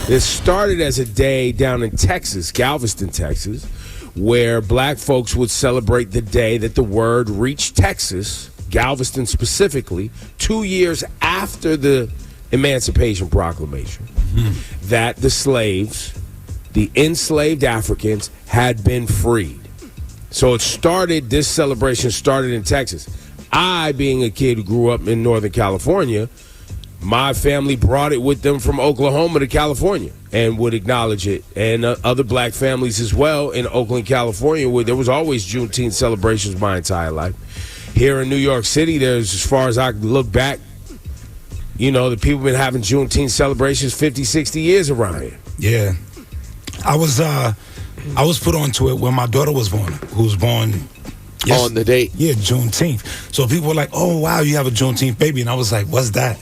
This started as a day down in Texas, Galveston, Texas, where black folks would celebrate the day that the word reached Texas, Galveston specifically, 2 years after the Emancipation Proclamation, that the slaves, the enslaved Africans, had been freed. So this celebration started in Texas. I, being a kid who grew up in Northern California, my family brought it with them from Oklahoma to California and would acknowledge it. And other black families as well in Oakland, California, where there was always Juneteenth celebrations my entire life. Here in New York City, there's, as far as I can look back, the people been having Juneteenth celebrations 50, 60 years around here. Yeah. I was put onto it when my daughter was born, who was born on the date. Yeah, Juneteenth. So people were like, "Oh wow, you have a Juneteenth baby," and I was like, "What's that?"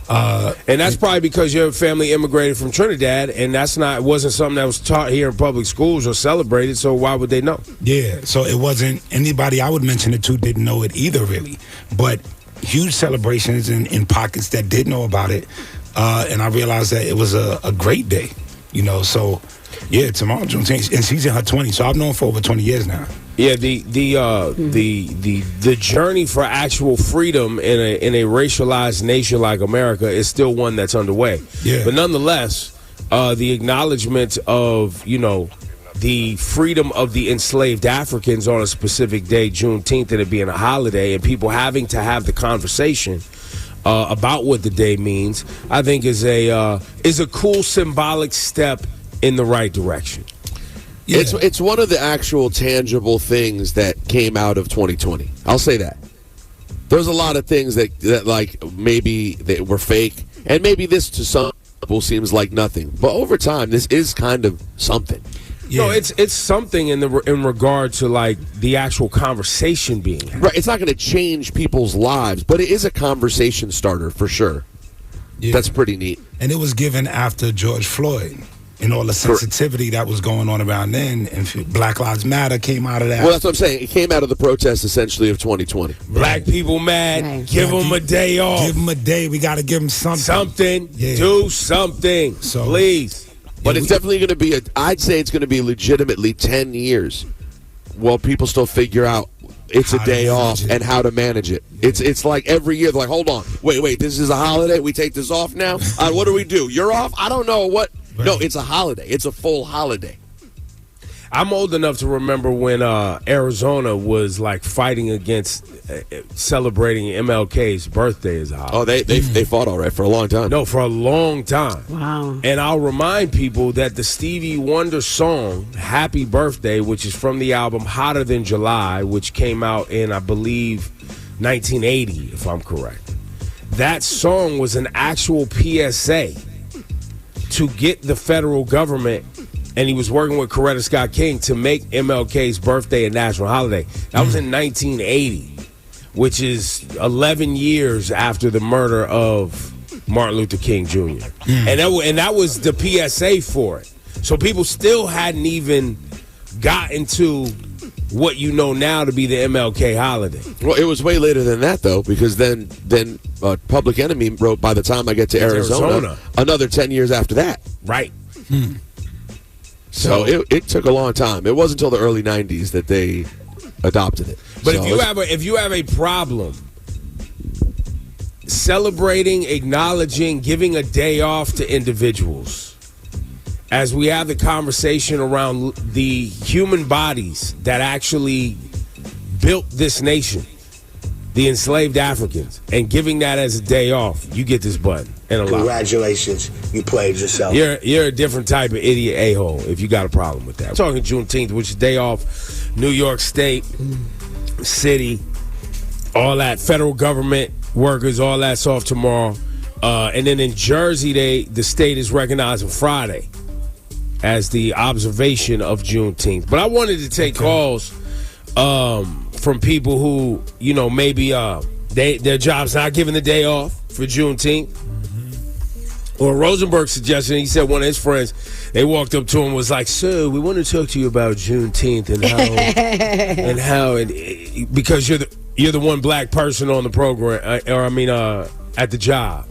And that's probably because your family immigrated from Trinidad, and it wasn't something that was taught here in public schools or celebrated. So why would they know? Yeah, so it wasn't anybody I would mention it to didn't know it either, really. But huge celebrations in pockets that did know about it, and I realized that it was a great day, So yeah, tomorrow Juneteenth, and she's in her 20s, so I've known for over 20 years now. Yeah, the journey for actual freedom in a racialized nation like America is still one that's underway. Yeah. But nonetheless, the acknowledgement of the freedom of the enslaved Africans on a specific day, Juneteenth, and it being a holiday, and people having to have the conversation about what the day means, I think is a cool symbolic step in the right direction. Yeah. It's one of the actual tangible things that came out of 2020. I'll say that. There's a lot of things that like maybe that were fake, and maybe this to some people seems like nothing, but over time this is kind of something. Yeah. No, it's something in regard to like the actual conversation being had. Right. It's not going to change people's lives, but it is a conversation starter for sure. Yeah. That's pretty neat. And it was given after George Floyd. And all the sensitivity that was going on around then, and Black Lives Matter came out of that. Well, that's what I'm saying. It came out of the protests, essentially, of 2020. Black people mad. Right. Give them a day off. Give them a day. We got to give them something. Yeah. Do something, please. But it's definitely going to be I'd say it's going to be legitimately 10 years while people still figure out it's a day off and how to manage it. Yeah. It's like every year, they're like, hold on. Wait, this is a holiday? We take this off now? What do we do? You're off? I don't know what. Right. No, it's a holiday. It's a full holiday. I'm old enough to remember when Arizona was like fighting against celebrating MLK's birthday as a holiday. Oh, they fought all right for a long time. No, for a long time. Wow. And I'll remind people that the Stevie Wonder song "Happy Birthday," which is from the album Hotter Than July, which came out in, I believe, 1980, if I'm correct. That song was an actual PSA to get the federal government, and he was working with Coretta Scott King to make MLK's birthday a national holiday. That was in 1980, which is 11 years after the murder of Martin Luther King Jr. And that was the PSA for it. So people still hadn't even gotten to what you know now to be the MLK holiday. Well, it was way later than that, though, because then Public Enemy wrote "By the Time I Get to Arizona," another 10 years after that. Right. So it took a long time. It wasn't until the early 90s that they adopted it. But if you have a problem celebrating, acknowledging, giving a day off to individuals, as we have the conversation around the human bodies that actually built this nation, the enslaved Africans, and giving that as a day off, you get this button. And congratulations, you played yourself. You're a different type of idiot a-hole if you got a problem with that. I'm talking Juneteenth, which is day off, New York State, city, all that, federal government workers, all that's off tomorrow. And then in Jersey, the state is recognizing Friday as the observation of Juneteenth. But I wanted to take calls from people who, maybe their job's not giving the day off for Juneteenth. Or Rosenberg suggested, he said one of his friends, they walked up to him and was like, "Sir, we want to talk to you about Juneteenth and how because you're the one black person on the program, at the job."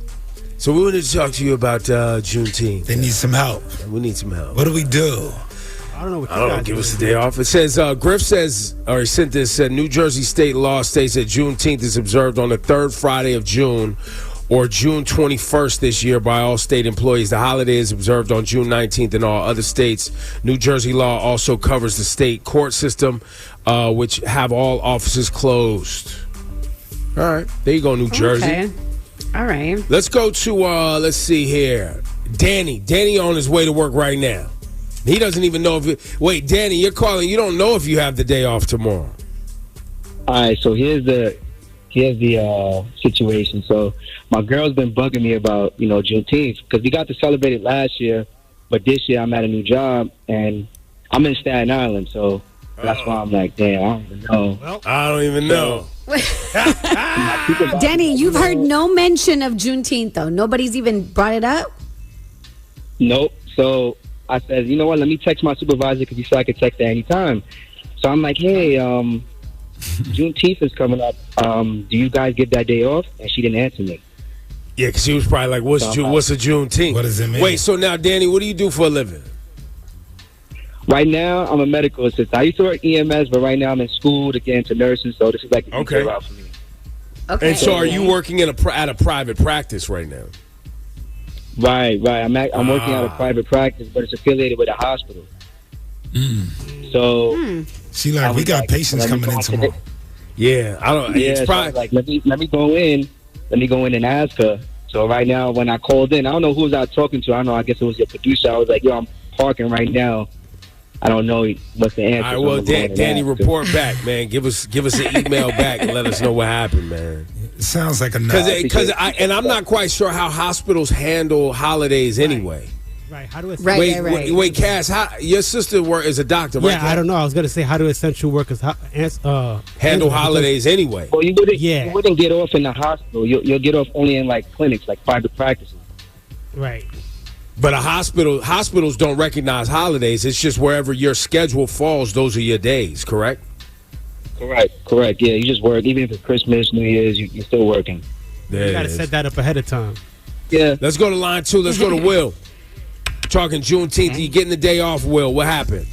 So we wanted to talk to you about Juneteenth. They need some help. We need some help. What do we do? I don't know what you I don't know. guys Give do. us the day off. It says, Griff says, or he sent this, New Jersey state law states that Juneteenth is observed on the third Friday of June or June 21st this year by all state employees. The holiday is observed on June 19th in all other states. New Jersey law also covers the state court system, which have all offices closed. All right. There you go, New Jersey. Okay. All right. Let's go to, let's see here. Danny. Danny on his way to work right now. He doesn't even know if wait, Danny, you're calling. You don't know if you have the day off tomorrow. All right, so here's the situation. So my girl's been bugging me about Juneteenth because we got to celebrate it last year, but this year I'm at a new job and I'm in Staten Island, so that's why I'm like, damn, I don't even know. Well, I don't even know. Danny, you've heard no mention of Juneteenth, though. Nobody's even brought it up? Nope. So I said, you know what? Let me text my supervisor because he said I could text at any time. So I'm like, hey, Juneteenth is coming up. Do you guys get that day off? And she didn't answer me. Yeah, because she was probably like, what's a Juneteenth? What does it mean? Wait, so now, Danny, what do you do for a living? Right now, I'm a medical assistant. I used to work EMS, but right now I'm in school to get into nursing, so this is like the easier route for me. Okay. And so are you working at a private practice right now? Right. I'm working at a private practice, but it's affiliated with a hospital. So She like, we got patients coming in tomorrow. Yeah, I don't. yeah, It's so I probably was like let me go in and ask her. So right now, when I called in, I don't know who was I talking to. I don't know. I guess it was your producer. I was like, yo, I'm parking right now. I don't know what's the answer. all right. Well, Danny, report back, man. Give us an email back and let us know what happened, man. It sounds like a no. Because I'm not quite sure how hospitals handle holidays anyway. right. How do it? Right. Wait, Cass, your sister is a doctor, right? Yeah, I don't know. I was gonna say, how do essential workers Handle holidays anyway. Well, you wouldn't get off in the hospital. You'll get off only in like clinics, like private practices. Right. But hospitals don't recognize holidays. It's just wherever your schedule falls, those are your days, correct? Correct. Yeah, you just work. Even if it's Christmas, New Year's, you're still working. There You gotta it is. set that up ahead of time. Yeah. Let's go to line 2. Let's go to Will. Talking Juneteenth. You getting the day off, Will? What happened?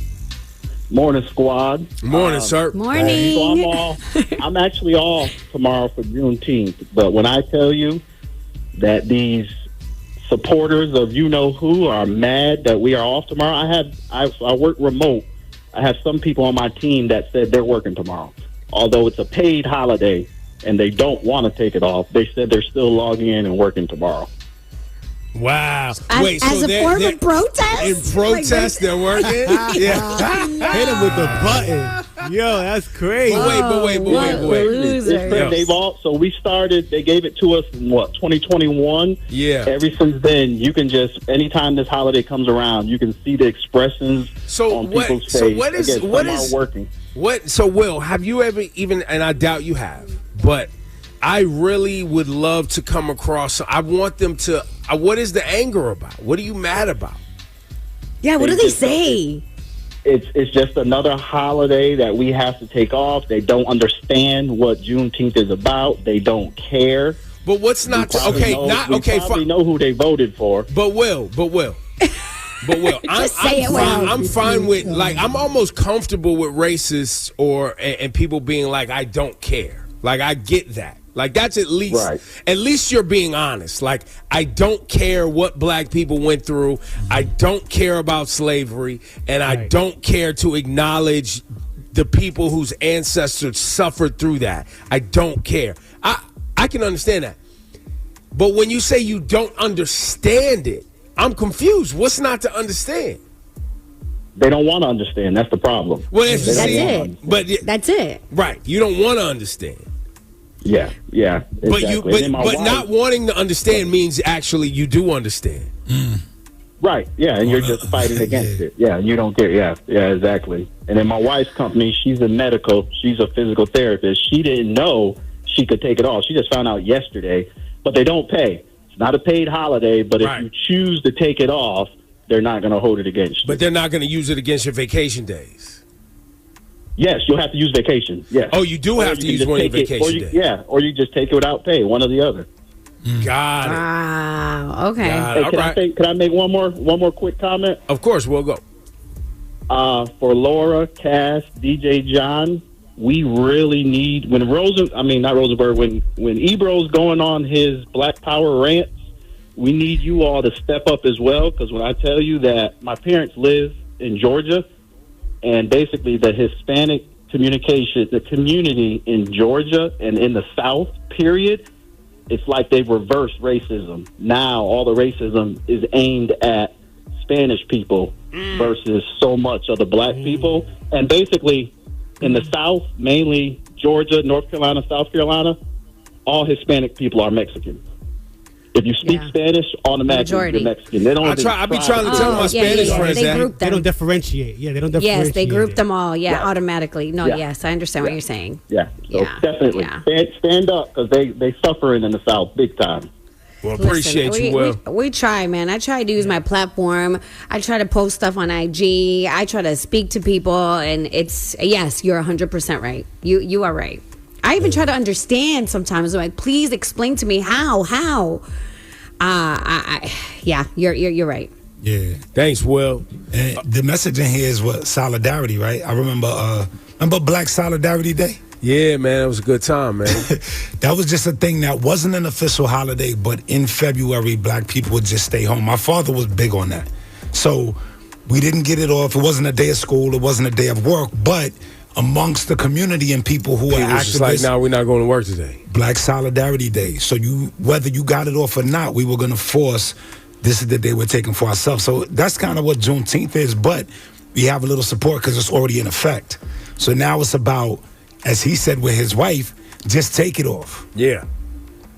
Morning, squad. Morning, sir. Morning. So I'm actually off tomorrow for Juneteenth. But when I tell you that these supporters of you-know-who are mad that we are off tomorrow, I work remote. I have some people on my team that said they're working tomorrow. Although it's a paid holiday and they don't want to take it off, they said they're still logging in and working tomorw. Wow. As a form of protest? In protest, they're working? Yeah. Hit him with the button. Yo, that's crazy. But wait. Loser. They've all, so we started, they gave it to us in 2021? Yeah. Ever since then, you can just, anytime this holiday comes around, you can see the expressions on people's face. So what is working. So Will, have you ever even, and I doubt you have, but I really would love to come across, I want them to, what is the anger about? What are you mad about? Yeah, what do they say? It's just another holiday that we have to take off. They don't understand what Juneteenth is about. They don't care. But what's not to, We probably know who they voted for. But Will, I'm fine with, like, I'm almost comfortable with racists and people being like, I don't care. Like, I get that. Like, that's at least you're being honest. Like, I don't care what black people went through. I don't care about slavery. And I don't care to acknowledge the people whose ancestors suffered through that. I don't care. I can understand that. But when you say you don't understand it, I'm confused. What's not to understand? They don't want to understand. That's the problem. Well, That's it. But That's it. Right. You don't want to understand. Yeah. Exactly. But not wanting to understand means actually you do understand. Right, yeah, and you're just fighting against it. Yeah, and you don't care. Yeah, exactly. And then my wife's company, she's a physical therapist. She didn't know she could take it off. She just found out yesterday, but they don't pay. It's not a paid holiday, but if you choose to take it off, they're not going to hold it against you. But they're not going to use it against your vacation days. Yes, you'll have to use vacation. Yes. Oh, you do have to use one of your vacation days. Yeah, or you just take it without pay, one or the other. Got it. Wow. Okay. Got Hey, it. All right. can I make one more quick comment? Of course, we'll go. For Laura, Cass, DJ John, we really need when Ebro's going on his Black Power rant, we need you all to step up as well. Because when I tell you that my parents live in Georgia, and basically the Hispanic the community in Georgia and in the South, period, it's like they've reversed racism. Now all the racism is aimed at Spanish people versus so much of the black people. And basically in the South, mainly Georgia, North Carolina, South Carolina, all Hispanic people are Mexican. If you speak Spanish, automatically Majority. you're Mexican. They don't. I be trying to tell my Spanish friends They that. group them. They don't differentiate. Yeah, they don't differentiate. Yes, they group it. them all. Yeah, Yeah. automatically. No, Yeah. yes, I understand what you're saying. Yeah, so Yeah. definitely Yeah. stand up because they suffering in the South big time. Well, appreciate Listen, you, Will. we try, man. I try to use my platform. I try to post stuff on IG. I try to speak to people, and it's yes, you're 100% right. You are right. I even try to understand sometimes. I'm like, please explain to me how. Yeah, you're right. Yeah. Thanks, Will. And the message in here is what? Solidarity, right? I remember Black Solidarity Day? Yeah, man, it was a good time, man. That was just a thing that wasn't an official holiday, but in February, black people would just stay home. My father was big on that. So we didn't get it off. It wasn't a day of school. It wasn't a day of work. But amongst the community and people who are It was just activists, like, no, we're not going to work today. Black Solidarity Day. So whether you got it off or not, we were going to force, this is the day we're taking for ourselves. So that's kind of what Juneteenth is, but we have a little support because it's already in effect. So now it's about, as he said with his wife, just take it off. Yeah.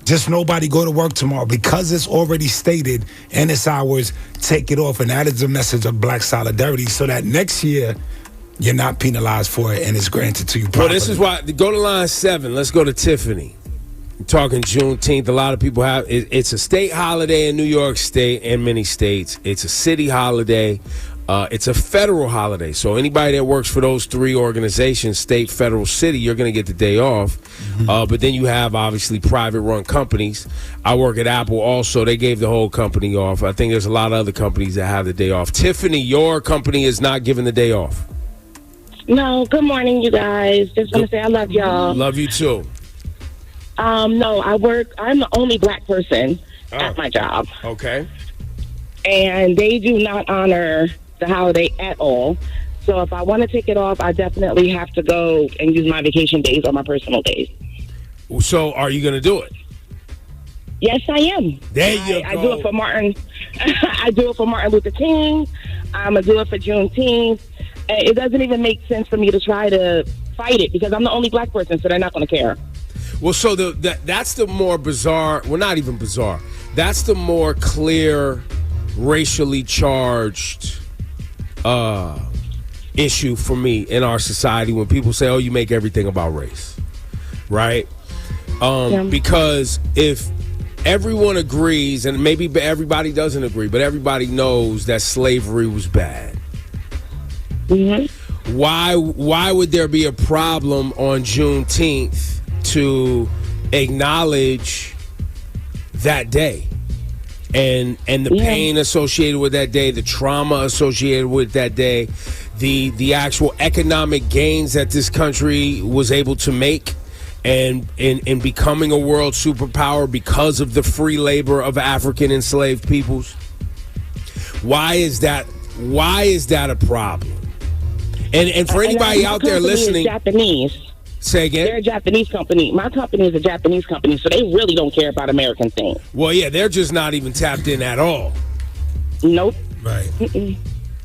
Just nobody go to work tomorrow because it's already stated and it's ours, take it off. And that is the message of Black Solidarity so that next year you're not penalized for it and it's granted to you properly. Well, this is why, go to line 7. Let's go to Tiffany. Talking Juneteenth, a lot of people have it's a state holiday in New York State and many states. It's a city holiday. It's a federal holiday. So anybody that works for those 3 organizations, state, federal, city, you're going to get the day off. But then you have obviously private run companies. I work at Apple also. They gave the whole company off. I think there's a lot of other companies that have the day off. Tiffany, your company is not giving the day off. No, good morning, you guys. Just want to say I love y'all. Love you too. No, I'm the only black person at my job. Okay. And they do not honor the holiday at all. So if I want to take it off, I definitely have to go and use my vacation days or my personal days. So are you going to do it? Yes, I am. There you I go. do it for Martin. I do it for Martin Luther King. I'm going to do it for Juneteenth. And it doesn't even make sense for me to try to fight it because I'm the only black person, so they're not going to care. Well, so that's the more bizarre, well, not even bizarre. That's the more clear, racially charged issue for me in our society when people say, oh, you make everything about race, right? Because if everyone agrees, and maybe everybody doesn't agree, but everybody knows that slavery was bad. Mm-hmm. Why would there be a problem on Juneteenth to acknowledge that day and the pain associated with that day, the trauma associated with that day, the actual economic gains that this country was able to make and in becoming a world superpower because of the free labor of African enslaved peoples? Why is that a problem? And for anybody out there listening, Japanese. Say again? They're a Japanese company. My company is a Japanese company, so they really don't care about American things. Well, yeah, they're just not even tapped in at all. Nope. Right. Mm-mm.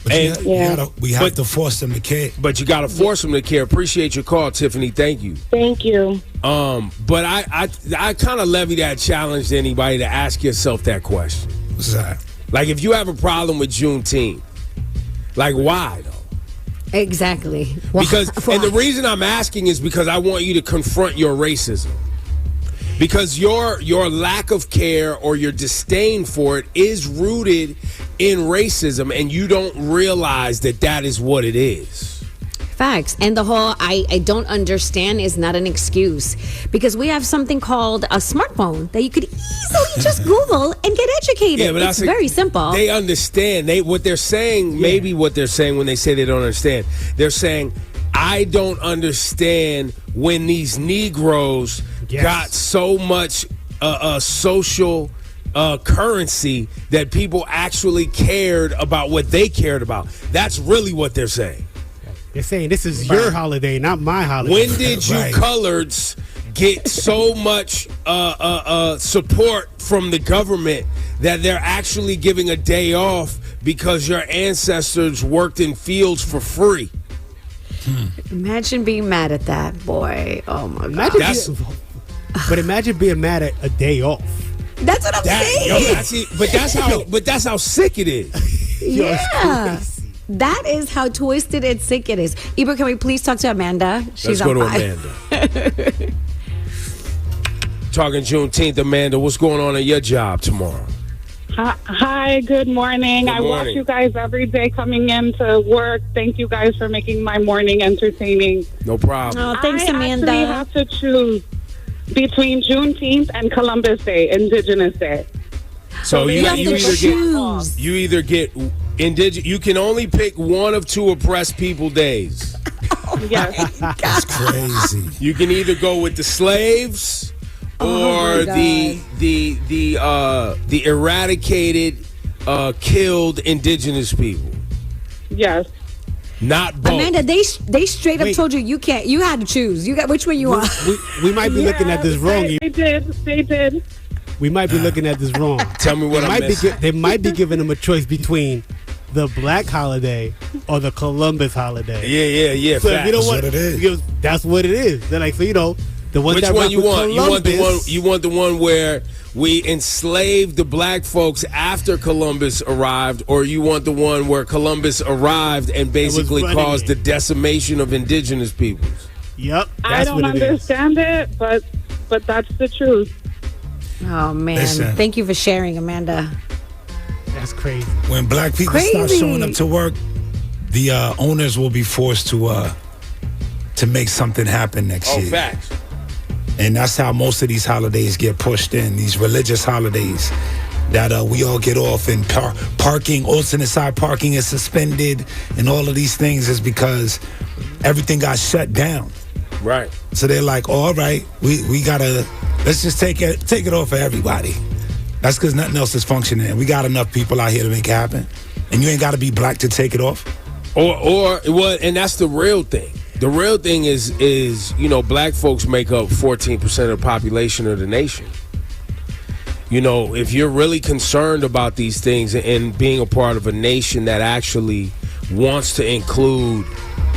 But we have to force them to care. But you got to force them to care. Appreciate your call, Tiffany. Thank you. Thank you. But I kind of levy that challenge to anybody to ask yourself that question. What's that? Like, if you have a problem with Juneteenth, like, why though? Exactly. Because, and the reason I'm asking is because I want you to confront your racism. Because your lack of care or your disdain for it is rooted in racism, and you don't realize that is what it is. Facts. And the whole I don't understand is not an excuse, because we have something called a smartphone that you could easily just Google and get educated. Yeah, but it's very simple. They understand. What they're saying, maybe what they're saying when they say they don't understand, they're saying, I don't understand when these Negroes got so much social currency that people actually cared about what they cared about. That's really what they're saying. They're saying this is your holiday, not my holiday. When did you coloreds get so much support from the government that they're actually giving a day off because your ancestors worked in fields for free? Imagine being mad at that, boy. Oh my God. But imagine being mad at a day off. That's what I'm saying. But that's how sick it is. Yeah. That is how twisted and sick it is. Ebro, can we please talk to Amanda? Let's go to Amanda. Talking Juneteenth, Amanda, what's going on at your job tomorrow? Hi, good morning. I watch you guys every day coming into work. Thank you guys for making my morning entertaining. No problem. Oh, thanks, Amanda. I have to choose between Juneteenth and Columbus Day, Indigenous Day. So you either get indigenous. You can only pick one of two oppressed people days. Yes, that's crazy. You can either go with the slaves or the eradicated, killed indigenous people. Yes. Not both. Amanda, they straight up told you you can't. You had to choose. You got which one you want. We might be looking at this wrong. They did. We might be looking at this wrong. Tell me what I missed. They might be giving them a choice between the Black holiday or the Columbus holiday. Yeah. So you know what it is. That's what it is. They're like, so the one. Which that one you want? Columbus, You want the one where we enslaved the black folks after Columbus arrived, or you want the one where Columbus arrived and basically caused the decimation of indigenous peoples? Yep. I don't understand it, but that's the truth. Oh man! Listen. Thank you for sharing, Amanda. That's crazy. When black people start showing up to work, the owners will be forced to make something happen next year. Facts. And that's how most of these holidays get pushed in. These religious holidays that we all get off, and parking, alternate side parking is suspended, and all of these things is because everything got shut down. Right. So they're like, all right, we gotta, let's just take it off for everybody. That's because nothing else is functioning. We got enough people out here to make it happen. And you ain't got to be black to take it off. And that's the real thing. The real thing is black folks make up 14% of the population of the nation. If you're really concerned about these things and being a part of a nation that actually wants to include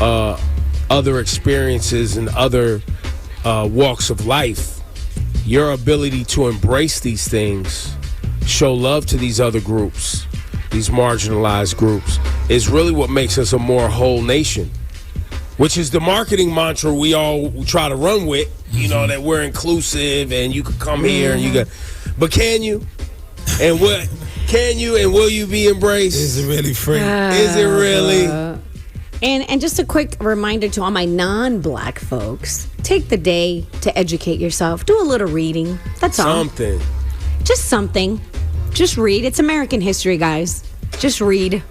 other experiences and other walks of life, your ability to embrace these things, show love to these other groups, these marginalized groups, is really what makes us a more whole nation, which is the marketing mantra we all try to run with, that we're inclusive and you could come here and but can you? And what can you and will you be embraced? Is it really free? Is it really? And just a quick reminder to all my non-black folks, take the day to educate yourself. Do a little reading. That's all. Something. Just something. Just read. It's American history, guys. Just read.